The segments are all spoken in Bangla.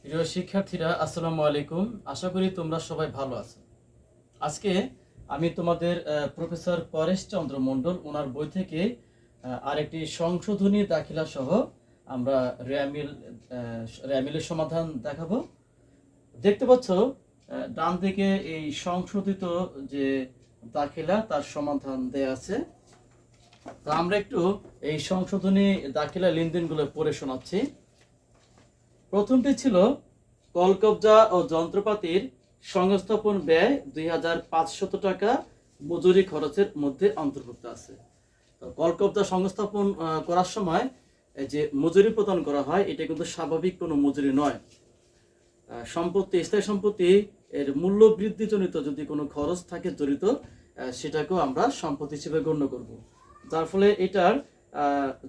প্রিয় শিক্ষার্থীরা, আসসালামু আলাইকুম। আশা করি তোমরা সবাই ভালো আছো। আজকে আমি তোমাদের প্রফেসর পরেশ চন্দ্র মণ্ডল ওনার বই থেকে আরেকটি সংশোধনী দাখিলা সহ আমরা র্যামিলের সমাধান দেখাবো। দেখতে পাচ্ছ ডান দিকে এই সংশোধিত যে দাখিলা তার সমাধান দেয়া আছে। তো আমরা একটু এই সংশোধনী দাখিলা লেনদেনগুলো পড়ে শোনাচ্ছি। প্রথমটি ছিল কলকবজা ও যন্ত্রপাতির সংস্থাপন ব্যয় 2500 টাকা মজুরি খরচের মধ্যে অন্তর্ভুক্ত আছে। তো কলকবজা সংস্থাপন করার সময় যে মজুরি প্রদান করা হয় এটা কিন্তু স্বাভাবিক কোনো মজুরি নয়। সম্পত্তি, স্থায়ী সম্পত্তি এর মূল্য বৃদ্ধিজনিত যদি কোনো খরচ থাকে জড়িত, সেটাকেও আমরা সম্পত্তি হিসেবে গণ্য করব। যার ফলে এটার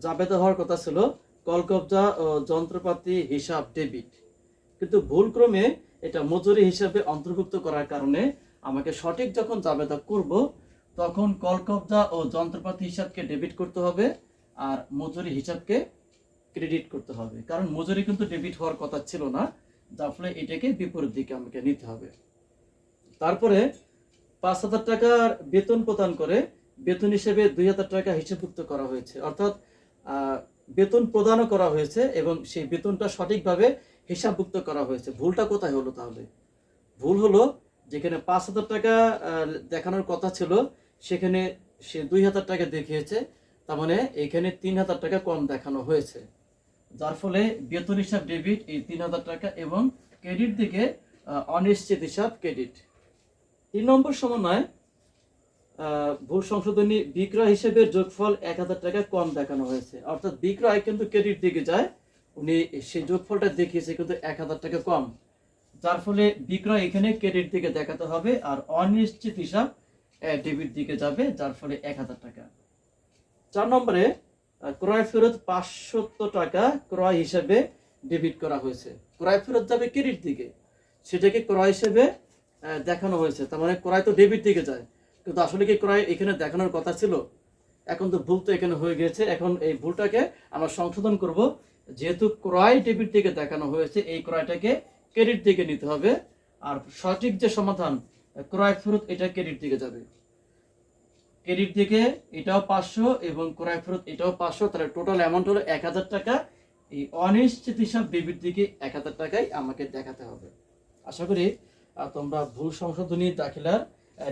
জাবেদা হওয়ার কথা ছিল কলকবজা ও যন্ত্রপাতি হিসাব ডেবিট, কিন্তু ভুলক্রমে এটা মজুরি হিসাবে অন্তর্ভুক্ত করার কারণে আমাকে সঠিক যখন জাবেদা করব তখন কলকবজা ও যন্ত্রপাতি হিসাবকে ডেবিট করতে হবে আর মজুরি হিসাবকে ক্রেডিট করতে হবে, কারণ মজুরি কিন্তু ডেবিট হওয়ার কথা ছিল না, যার ফলে এটাকে বিপরীত দিকে আমাকে নিতে হবে। তারপরে 5,000 টাকার বেতন প্রদান করে বেতন হিসেবে 2,000 টাকা হিসাবভুক্ত করা হয়েছে, অর্থাৎ বেতন প্রদানও করা হয়েছে এবং সেই বেতনটা সঠিকভাবে হিসাবভুক্ত করা হয়েছে। ভুলটা কোথায় হলো তাহলে? ভুল হলো যেখানে 5,000 টাকা দেখানোর কথা ছিল সেখানে সে 2,000 টাকা দেখিয়েছে, তার মানে এখানে 3,000 টাকা কম দেখানো হয়েছে, যার ফলে বেতন হিসাব ডেবিট এই 3,000 টাকা এবং ক্রেডিট দিকে অনিশ্চিত হিসাব ক্রেডিট। 3 নম্বর সমন্বয় ভুল সংশোধনী বিক্রয় হিসেবে যোগফল 1,000 টাকা কম দেখানো হয়েছে, অর্থাৎ বিক্রয় কিন্তু ক্রেডিট দিকে যায়, উনি সেই যোগফলটা দেখিয়েছে কিন্তু 1,000 টাকা কম, যার ফলে বিক্রয় এখানে ক্রেডিট দিকে দেখাতে হবে আর অনিশ্চিত হিসাব ডেবিট দিকে যাবে, যার ফলে 1,000 টাকা। 4 নম্বরে ক্রয় ফেরত 500 টাকা ক্রয় হিসেবে ডেবিট করা হয়েছে, ক্রয় ফেরত যাবে ক্রেডিট দিকে, সেটাকে ক্রয় হিসেবে দেখানো হয়েছে, তার মানে ক্রয় তো ডেবিট দিকে যায়, কিন্তু আসলে কি ক্রয় এখানে দেখানোর কথা ছিল? এখন তো ভুল তো এখানে হয়ে গেছে, এখন এই ভুলটাকে আমরা সংশোধন করব। যেহেতু ক্রয় ডেবিট দিকে দেখানো হয়েছে, এই ক্রয়টাকে ক্রেডিট দিকে নিতে হবে, আর সঠিক যে সমাধান ক্রয় ফেরত এটা ক্রেডিট দিকে যাবে, ক্রেডিট দিকে এটাও 500 এবং ক্রয় ফেরত এটাও 500, তাহলে টোটাল অ্যামাউন্ট হলো 1,000 টাকা। এই অনিশ্চিত হিসাব ডেবিট দিকে 1,000 টাকাই আমাকে দেখাতে হবে। আশা করি তোমরা ভুল সংশোধনী দাখিলার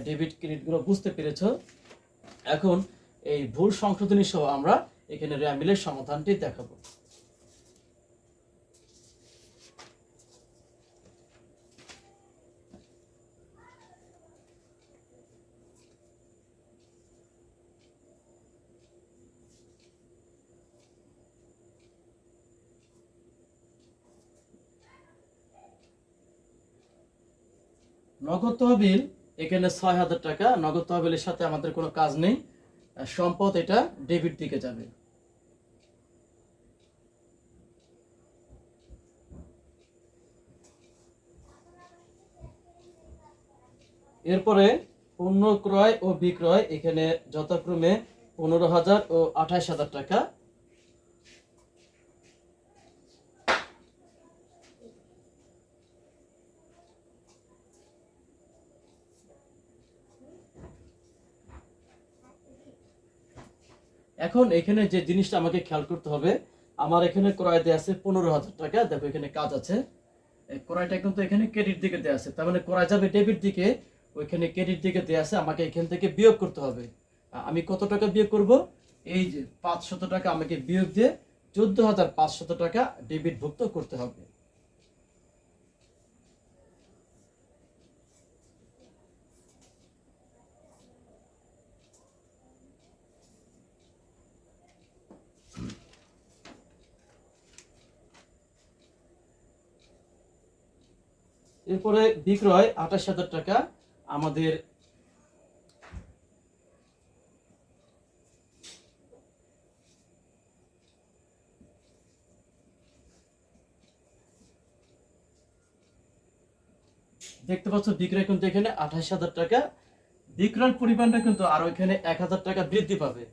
ডেবিট ক্রেডিটগুলো বুঝতে পেরেছো। এখন এই ভুল সংশোধনী সহ আমরা এখানে র্যামিলের সমাধানটি দেখাবো। নগদ তহবিল এখানে 6,000 টাকা, নগদ তহবিলের সাথে আমাদের কোনো কাজ নেই, সম্পদ এটা ডেবিট দিকে যাবে। এরপরে পণ্য ক্রয় ও বিক্রয় এখানে যথাক্রমে 15,000 ও 28,000 টাকা। এখন এখানে যে জিনিসটা আমাকে খেয়াল করতে হবে, আমার এখানে ক্রয় দেয়া আছে 15,000 টাকা, দেখো এখানে কাজ আছে, ক্রয়টা কিন্তু এখানে ক্রেডিট দিকে দেয়া আছে, তার মানে ক্রয় যাবে ডেবিট দিকে, ওইখানে ক্রেডিট দিকে দেয়া আছে, আমাকে এখান থেকে বিয়োগ করতে হবে। আমি কত টাকা বিয়োগ করব? এই যে 500 টাকা আমাকে বিয়োগ দিয়ে 14,500 টাকা ডেবিট ভুক্ত করতে হবে। এরপরে বিক্রয় 28,000 টাকা, আমাদের দেখতে পাচ্ছ বিক্রয় কিন্তু এখানে 28,000 টাকা, বিক্রয়ের পরিমাণটা কিন্তু আরো এখানে 1,000 টাকা বৃদ্ধি পাবে,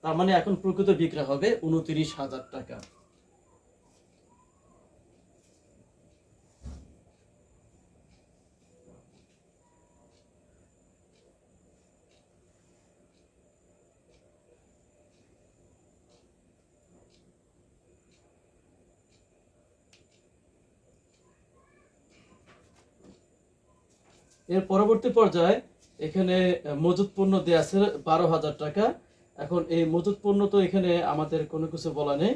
তার মানে এখন প্রকৃত বিক্রয় হবে 29,000 টাকা। এর পরবর্তী পর্যায়ে এখানে মজুত পণ্য দেওয়া আছে 12,000 টাকা। এখন এই মজুত পণ্য তো এখানে আমাদের কোনো কিছু বলা নেই।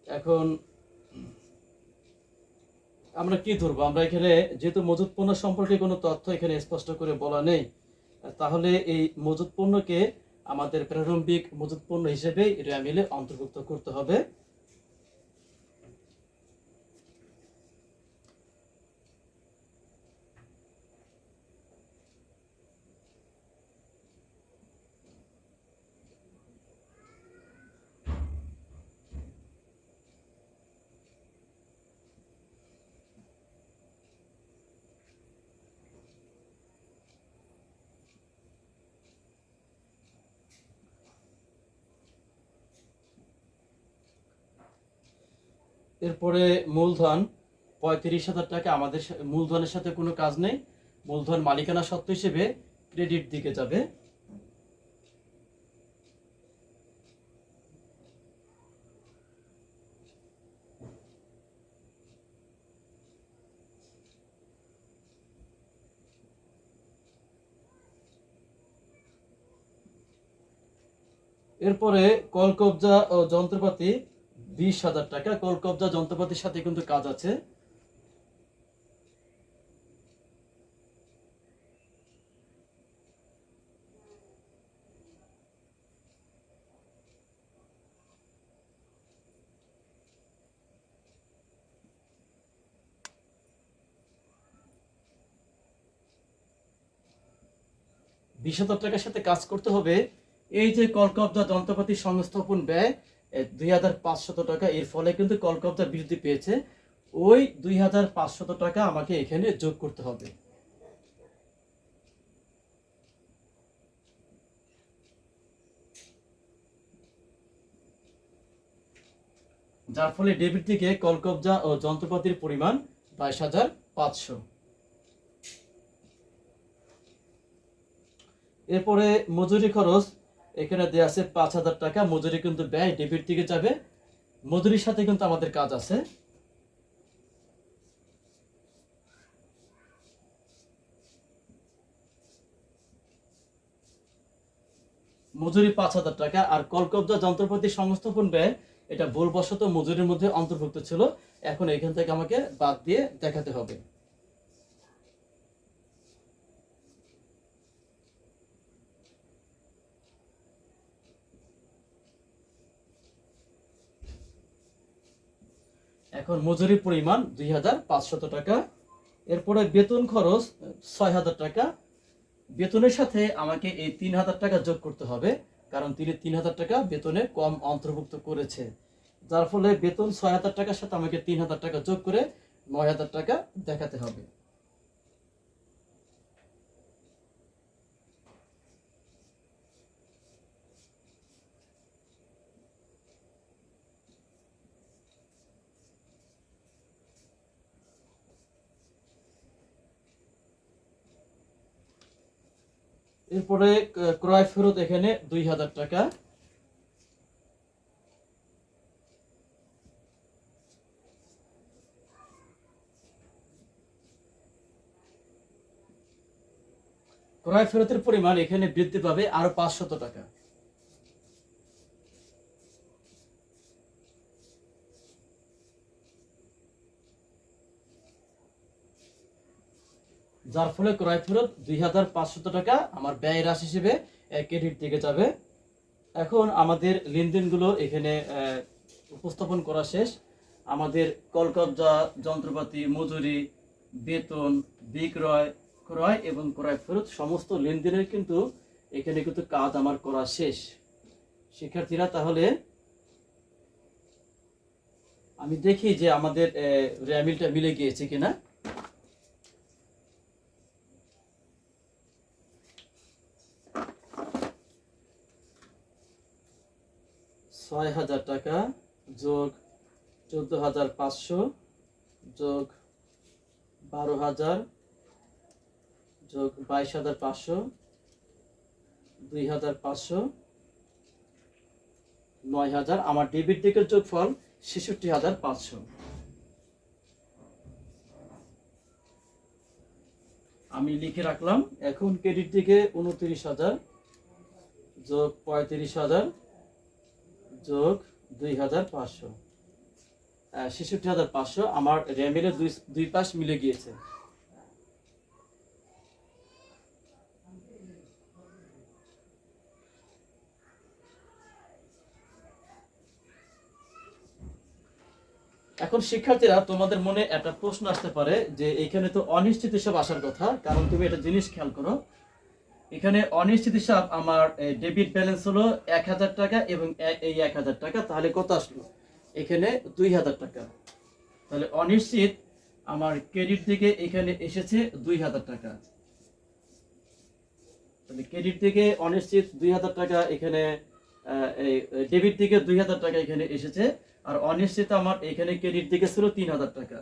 এখন আমরা কি ধরবো? আমরা এখানে যেহেতু মজুত পণ্য সম্পর্কে কোনো তথ্য এখানে স্পষ্ট করে বলা নেই, তাহলে এই মজুত পণ্যকে আমাদের প্রারম্ভিক মজুত পণ্য হিসেবে র্যামিলে অন্তর্ভুক্ত করতে হবে। এরপরে মূলধন 35,000 টাকা। আমাদের মূলধনের সাথে কোনো কাজ নেই, মূলধন মালিকানা সত্ত্ব হিসেবে ক্রেডিট দিকে যাবে। এরপরে কলকবজা ও যন্ত্রপাতি 20,000 টাকা। কলকবজা যন্ত্রপাতির সাথে কিন্তু কাজ আছে। বিশ হাজার টাকার সাথে কাজ করতে হবে। এই যে কলকবজা যন্ত্রপাতি সংস্থাপন ব্যয় 2,500 টাকা, এর ফলে কিন্তু কলকবজা বৃদ্ধি পেয়েছে। ওই 2,500 টাকা আমাকে এখানে যোগ করতে হবে। যার ফলে ডেবিট থেকে কলকবজা ও যন্ত্রপাতির পরিমাণ 22,500। এরপরে মজুরি খরচ এখানে দেওয়া আছে 5,000 টাকা। মজুরি কিন্তু ব্যয় ডেবিট থেকে যাবে, মজুরির সাথে কিন্তু আমাদের কাজ আছে। মজুরি 5,000 টাকা। আর কলকবজা যন্ত্রপাতি সংস্থাপন ব্যয় এটা ভুলবশত মজুরির মধ্যে অন্তর্ভুক্ত ছিল, এখন এখান থেকে আমাকে বাদ দিয়ে দেখাতে হবে। এখন মজুরির পরিমাণ 2,500 টাকা। এরপরে বেতন খরচ 6,000 টাকা। বেতনের সাথে আমাকে এই 3,000 টাকা যোগ করতে হবে, কারণ তিনি 3,000 টাকা বেতনে কম অন্তর্ভুক্ত করেছে। যার ফলে বেতন 6,000 টাকার সাথে আমাকে 3,000 টাকা যোগ করে 9,000 টাকা দেখাতে হবে। এরপরে ক্রয় ফেরত এখানে 2,000 টাকা। ক্রয় ফেরতের পরিমাণ এখানে বৃদ্ধি পাবে আরো 500 টাকা। যার ফলে ক্রয় ফেরত 2,500 টাকা আমার ব্যয় রাশি হিসেবে ক্রেডিট দিকে যাবে। এখন আমাদের লেনদেনগুলো এখানে উপস্থাপন করা শেষ। আমাদের কলকবজা যন্ত্রপাতি, মজুরি, বেতন, বিক্রয়, ক্রয় এবং ক্রয় ফেরত সমস্ত লেনদেনের কিন্তু এখানে কিন্তু কাজ আমার করা শেষ। শিক্ষার্থীরা, তাহলে আমি দেখি যে আমাদের র্যামিলটা মিলে গিয়েছে কিনা। 6,000 টাকা যোগ 14,500 যোগ 12,000 যোগ 22,500, 2,500, 9,000। আমার ডেবিট দিকের যোগফল 66,500। আমি লিখে রাখলাম। এখন ক্রেডিট দিকে 29,000 যোগ 35,000 যোগ 2,500, 66,500 আমার রেমিলের দুই পাশ মিলে গিয়েছে। এখন শিক্ষার্থীরা, তোমাদের মনে একটা প্রশ্ন আসতে পারে যে এখানে তো অনিশ্চিত হিসাব আসার কথা, কারণ তুমি একটা জিনিস খেয়াল করো, এখানে অনিশ্চিত হিসাব আমার ডেবিট ব্যালেন্স হলো 1,000 টাকা এবং এই 1,000 টাকা, তাহলে কত আসলো? এখানে 2,000 টাকা। তাহলে অনিশ্চিত আমার ক্রেডিট দিকে এখানে এসেছে 2,000 টাকা। তাহলে ক্রেডিট দিকে অনিশ্চিত 2,000 টাকা এখানে, এই ডেবিট দিকে 2,000 টাকা এখানে এসেছে, আর অনিশ্চিত আমার এখানে ক্রেডিট দিকে ছিল 3,000 টাকা।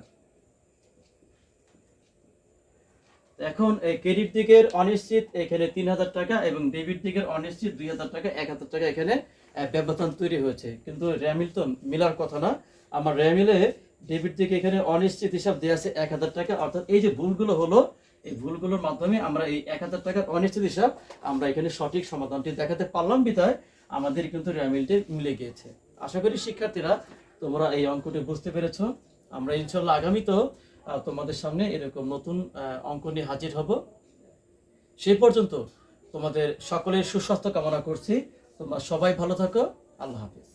এখন এই ক্রেডিট দিকের অনিশ্চিত এখানে 3,000 টাকা এবং ডেবিট দিকের অনিশ্চিত 2,000 টাকা, 1,000 টাকা এখানে ব্যবধান তৈরি হয়েছে। কিন্তু রেমিল তো মিলার কথা না। আমার রেমিলে ডেবিট দিকে এখানে অনিশ্চিত হিসাব দেওয়া আছে 1,000 টাকা, অর্থাৎ এই যে ভুলগুলো হলো, এই ভুলগুলোর মাধ্যমে আমরা এই 1,000 টাকার অনিশ্চিত হিসাব আমরা এখানে সঠিক সমাধানটি দেখাতে পারলাম, বিধায় আমাদের কিন্তু রেমিলটি মিলে গিয়েছে। আশা করি শিক্ষার্থীরা তোমরা এই অঙ্কটি বুঝতে পেরেছো। আমরা ইনশাল্লাহ আগামীতেও তোমাদের সামনে এরকম নতুন অঙ্ক নিয়ে হাজির হব। সেই পর্যন্ত তোমাদের সকলের সুস্বাস্থ্য কামনা করছি। তোমরা সবাই ভালো থাকো। আল্লাহ হাফেজ।